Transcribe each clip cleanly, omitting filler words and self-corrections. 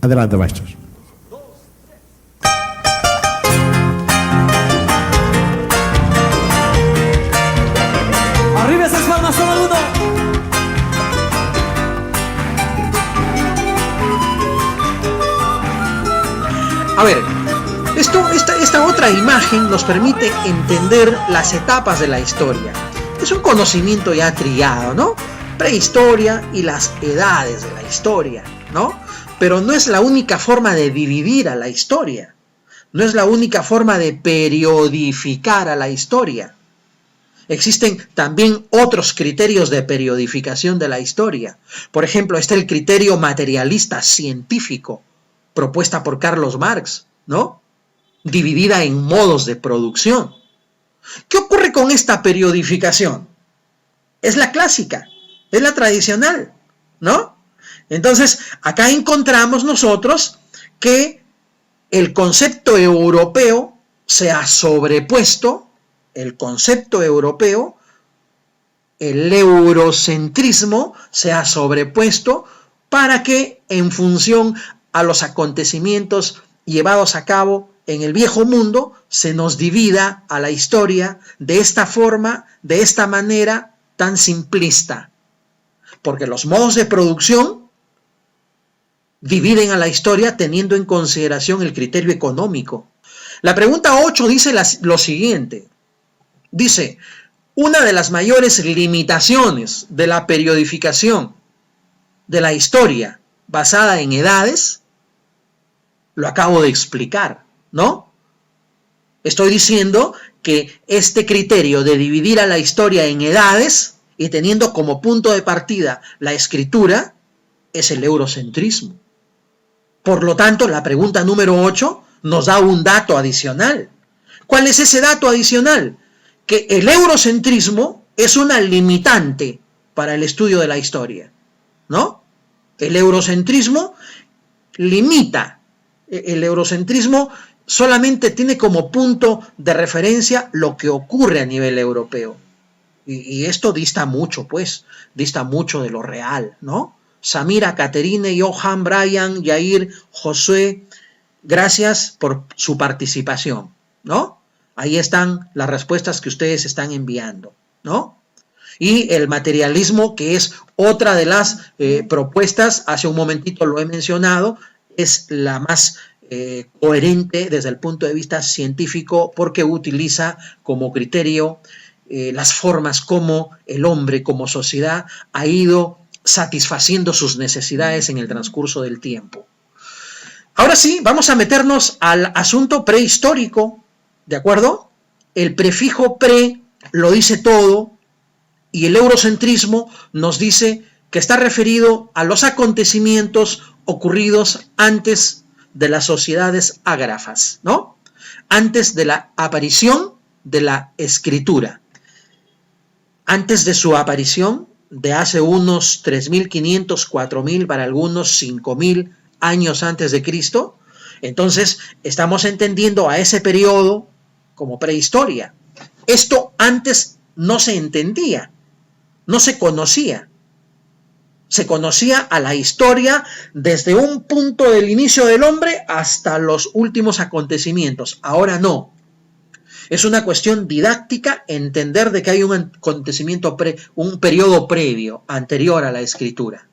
Adelante, maestros. Arriba esas palmas, todo el mundo. A ver, esta otra imagen nos permite entender las etapas de la historia. Es un conocimiento ya trillado, ¿no? Prehistoria y las edades de la historia, ¿no? Pero no es la única forma de dividir a la historia. No es la única forma de periodificar a la historia. Existen también otros criterios de periodificación de la historia. Por ejemplo, está el criterio materialista científico, propuesta por Carlos Marx, ¿no? Dividida en modos de producción. ¿Qué ocurre con esta periodificación? Es la clásica, es la tradicional, ¿no? Entonces, acá encontramos nosotros que el concepto europeo se ha sobrepuesto, el concepto europeo, el eurocentrismo se ha sobrepuesto para que en función a los acontecimientos llevados a cabo en el viejo mundo se nos divida a la historia de esta forma, de esta manera tan simplista. Porque los modos de producción dividen a la historia teniendo en consideración el criterio económico. La pregunta 8 dice lo siguiente. Dice, una de las mayores limitaciones de la periodificación de la historia basada en edades, lo acabo de explicar, ¿no? Estoy diciendo que este criterio de dividir a la historia en edades y teniendo como punto de partida la escritura es el eurocentrismo. Por lo tanto, la pregunta número 8 nos da un dato adicional. ¿Cuál es ese dato adicional? Que el eurocentrismo es una limitante para el estudio de la historia, ¿no? El eurocentrismo limita. El eurocentrismo solamente tiene como punto de referencia lo que ocurre a nivel europeo. Y esto dista mucho, pues, dista mucho de lo real, ¿no? Samira, Caterine, Johan, Brian, Yair, Josué, gracias por su participación, ¿no? Ahí están las respuestas que ustedes están enviando, ¿no? Y el materialismo, que es otra de las propuestas, hace un momentito lo he mencionado, es la más coherente desde el punto de vista científico porque utiliza como criterio las formas como el hombre como sociedad ha ido satisfaciendo sus necesidades en el transcurso del tiempo. Ahora sí, vamos a meternos al asunto prehistórico, ¿de acuerdo? El prefijo pre lo dice todo y el eurocentrismo nos dice que está referido a los acontecimientos ocurridos antes de las sociedades ágrafas, ¿no? Antes de la aparición de la escritura. Antes de su aparición, de hace unos 3.500, 4.000, para algunos 5.000 años antes de Cristo, entonces estamos entendiendo a ese periodo como prehistoria. Esto antes no se entendía, no se conocía. Se conocía a la historia desde un punto del inicio del hombre hasta los últimos acontecimientos. Ahora no. Es una cuestión didáctica entender de que hay un acontecimiento, un periodo previo, anterior a la escritura.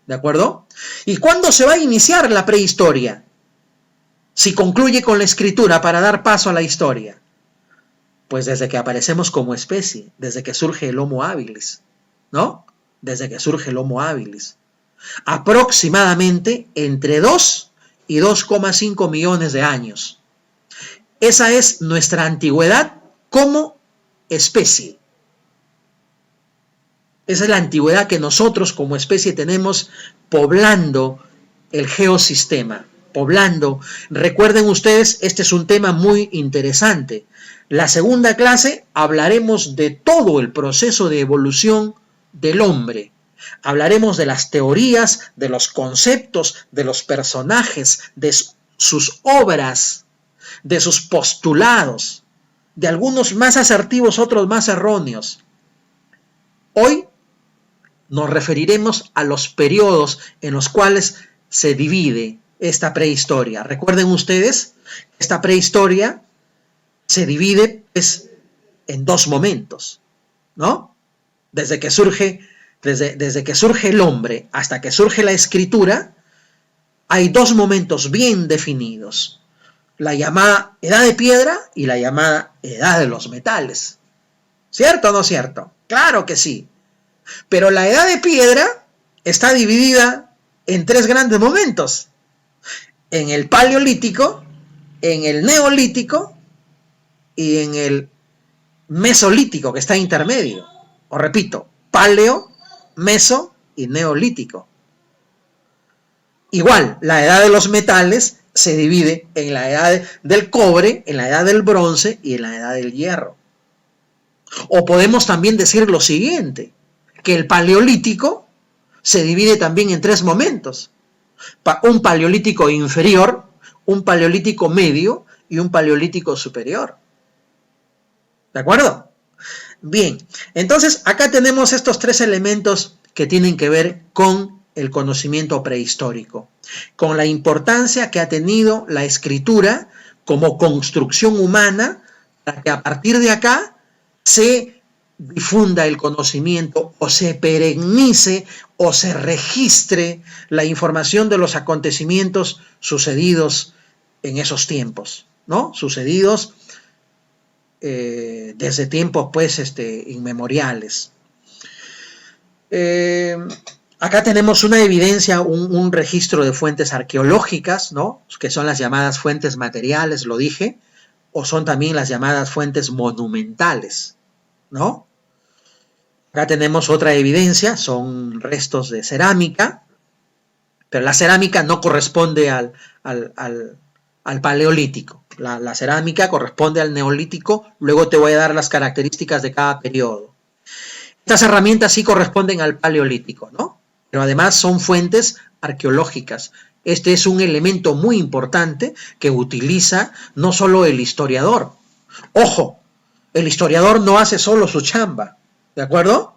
¿De acuerdo? ¿Y cuándo se va a iniciar la prehistoria? Si concluye con la escritura para dar paso a la historia. Pues desde que aparecemos como especie, desde que surge el Homo habilis, ¿no? Desde que surge el Homo habilis. Aproximadamente entre 2 y 2,5 millones de años. Esa es nuestra antigüedad como especie. Esa es la antigüedad que nosotros como especie tenemos poblando el geosistema. Poblando. Recuerden ustedes, este es un tema muy interesante. La segunda clase hablaremos de todo el proceso de evolución del hombre. Hablaremos de las teorías, de los conceptos, de los personajes, de sus obras, de sus postulados, de algunos más asertivos, otros más erróneos. Hoy nos referiremos a los periodos en los cuales se divide esta prehistoria. Recuerden ustedes, esta prehistoria se divide pues, en dos momentos, ¿no? Desde que surge el hombre hasta que surge la escritura, hay dos momentos bien definidos. La llamada edad de piedra y la llamada edad de los metales. ¿Cierto o no cierto? Claro que sí. Pero la edad de piedra está dividida en tres grandes momentos. En el paleolítico, en el neolítico y en el mesolítico, que está intermedio. Os repito, paleo, meso y neolítico. Igual, la edad de los metales se divide en la edad del cobre, en la edad del bronce y en la edad del hierro. O podemos también decir lo siguiente, que el paleolítico se divide también en tres momentos. Un paleolítico inferior, un paleolítico medio y un paleolítico superior. ¿De acuerdo? Bien, entonces acá tenemos estos tres elementos que tienen que ver con el conocimiento prehistórico, con la importancia que ha tenido la escritura como construcción humana para que a partir de acá se difunda el conocimiento o se perennice o se registre la información de los acontecimientos sucedidos en esos tiempos, ¿no? Sucedidos desde tiempos pues inmemoriales. Acá tenemos una evidencia, un registro de fuentes arqueológicas, ¿no? Que son las llamadas fuentes materiales, lo dije, o son también las llamadas fuentes monumentales, ¿no? Acá tenemos otra evidencia, son restos de cerámica, pero la cerámica no corresponde al paleolítico. La cerámica corresponde al neolítico, luego te voy a dar las características de cada periodo. Estas herramientas sí corresponden al paleolítico, ¿no? Pero además son fuentes arqueológicas. Este es un elemento muy importante que utiliza no solo el historiador. Ojo, el historiador no hace solo su chamba, ¿de acuerdo?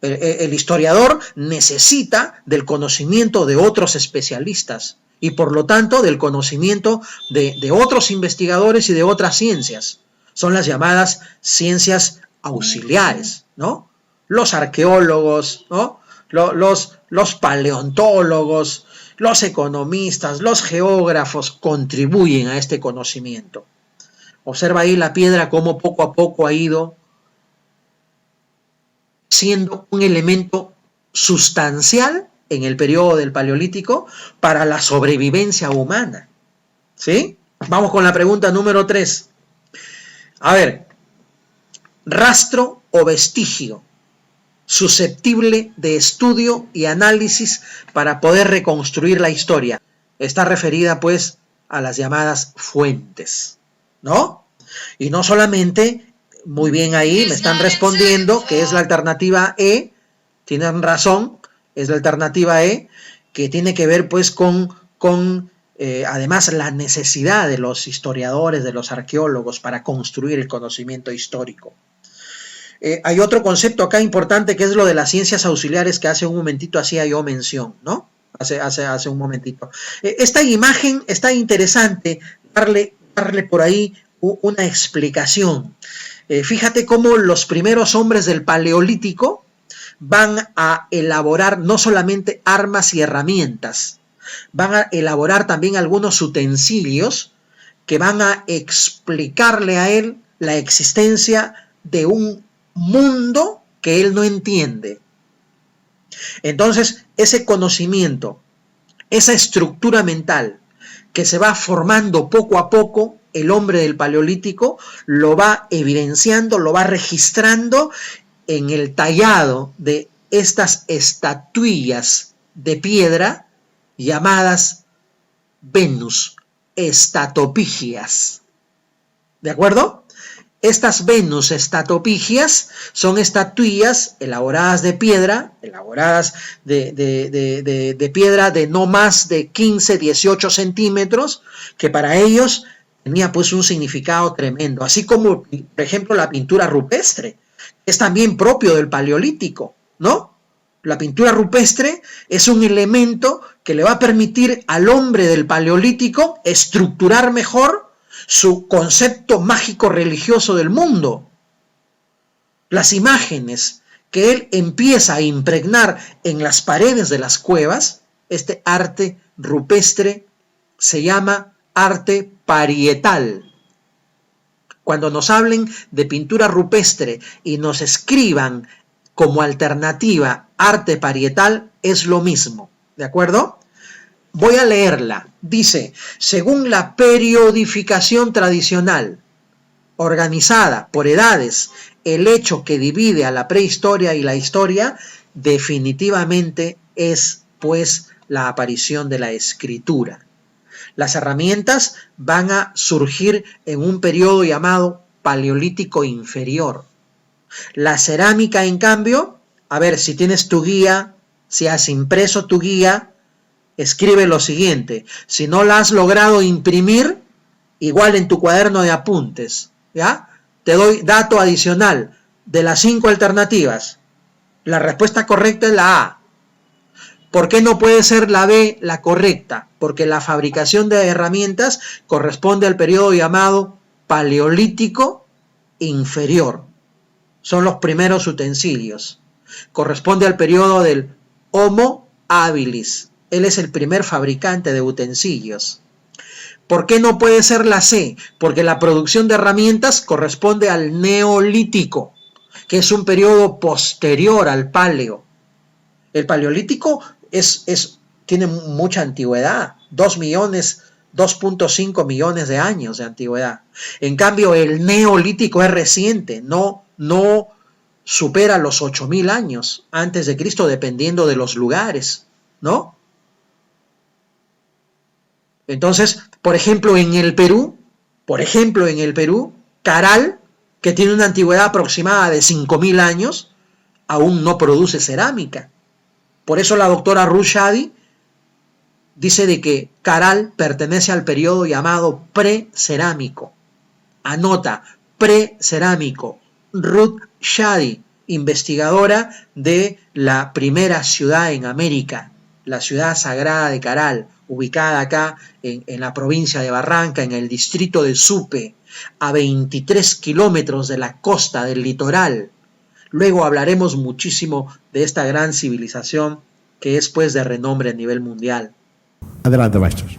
El historiador necesita del conocimiento de otros especialistas y por lo tanto del conocimiento de otros investigadores y de otras ciencias. Son las llamadas ciencias auxiliares, ¿no? Los arqueólogos, ¿no? Los paleontólogos, los economistas, los geógrafos contribuyen a este conocimiento. Observa ahí la piedra cómo poco a poco ha ido siendo un elemento sustancial en el periodo del Paleolítico para la sobrevivencia humana. ¿Sí? Vamos con la pregunta número 3. A ver, rastro o vestigio susceptible de estudio y análisis para poder reconstruir la historia. Está referida pues a las llamadas fuentes, ¿no? Y no solamente, muy bien ahí, me están respondiendo que es la alternativa E, tienen razón, es la alternativa E, que tiene que ver pues con además la necesidad de los historiadores, de los arqueólogos para construir el conocimiento histórico. Hay otro concepto acá importante que es lo de las ciencias auxiliares que hace un momentito hacía yo mención, ¿no? Hace un momentito. Esta imagen está interesante, darle por ahí una explicación. Fíjate cómo los primeros hombres del Paleolítico van a elaborar no solamente armas y herramientas, van a elaborar también algunos utensilios que van a explicarle a él la existencia de un mundo que él no entiende. Entonces, ese conocimiento, esa estructura mental que se va formando poco a poco, el hombre del Paleolítico lo va evidenciando, lo va registrando en el tallado de estas estatuillas de piedra llamadas Venus, estatopigias. ¿De acuerdo? Estas Venus estatopigias son estatuillas elaboradas de piedra, elaboradas de piedra de no más de 15, 18 centímetros, que para ellos tenía pues un significado tremendo, así como, por ejemplo, la pintura rupestre, es también propio del Paleolítico, ¿no? La pintura rupestre es un elemento que le va a permitir al hombre del Paleolítico estructurar mejor su concepto mágico religioso del mundo. Las imágenes que él empieza a impregnar en las paredes de las cuevas, este arte rupestre se llama arte parietal. Cuando nos hablen de pintura rupestre y nos escriban como alternativa arte parietal, es lo mismo, ¿de acuerdo? Voy a leerla. Dice, según la periodificación tradicional, organizada por edades, el hecho que divide a la prehistoria y la historia definitivamente es, pues, la aparición de la escritura. Las herramientas van a surgir en un periodo llamado Paleolítico inferior. La cerámica, en cambio, a ver, si tienes tu guía, si has impreso tu guía, escribe lo siguiente. Si no la has logrado imprimir, igual en tu cuaderno de apuntes, ¿ya? Te doy dato adicional. De las 5 alternativas, la respuesta correcta es la A. ¿Por qué no puede ser la B la correcta? Porque la fabricación de herramientas corresponde al periodo llamado Paleolítico inferior. Son los primeros utensilios. Corresponde al periodo del Homo habilis. Él es el primer fabricante de utensilios. ¿Por qué no puede ser la C? Porque la producción de herramientas corresponde al Neolítico, que es un periodo posterior al Paleo. El Paleolítico tiene mucha antigüedad, 2.5 millones de años de antigüedad. En cambio, el Neolítico es reciente, no supera los 8.000 años antes de Cristo, dependiendo de los lugares, ¿no? Entonces, por ejemplo, en el Perú, Caral, que tiene una antigüedad aproximada de 5.000 años, aún no produce cerámica. Por eso la doctora Ruth Shadi dice de que Caral pertenece al periodo llamado precerámico. Anota, precerámico. Ruth Shadi, investigadora de la primera ciudad en América, la ciudad sagrada de Caral, ubicada acá en la provincia de Barranca, en el distrito de Supe, a 23 kilómetros de la costa del litoral. Luego hablaremos muchísimo de esta gran civilización que es, pues, de renombre a nivel mundial. Adelante, maestros.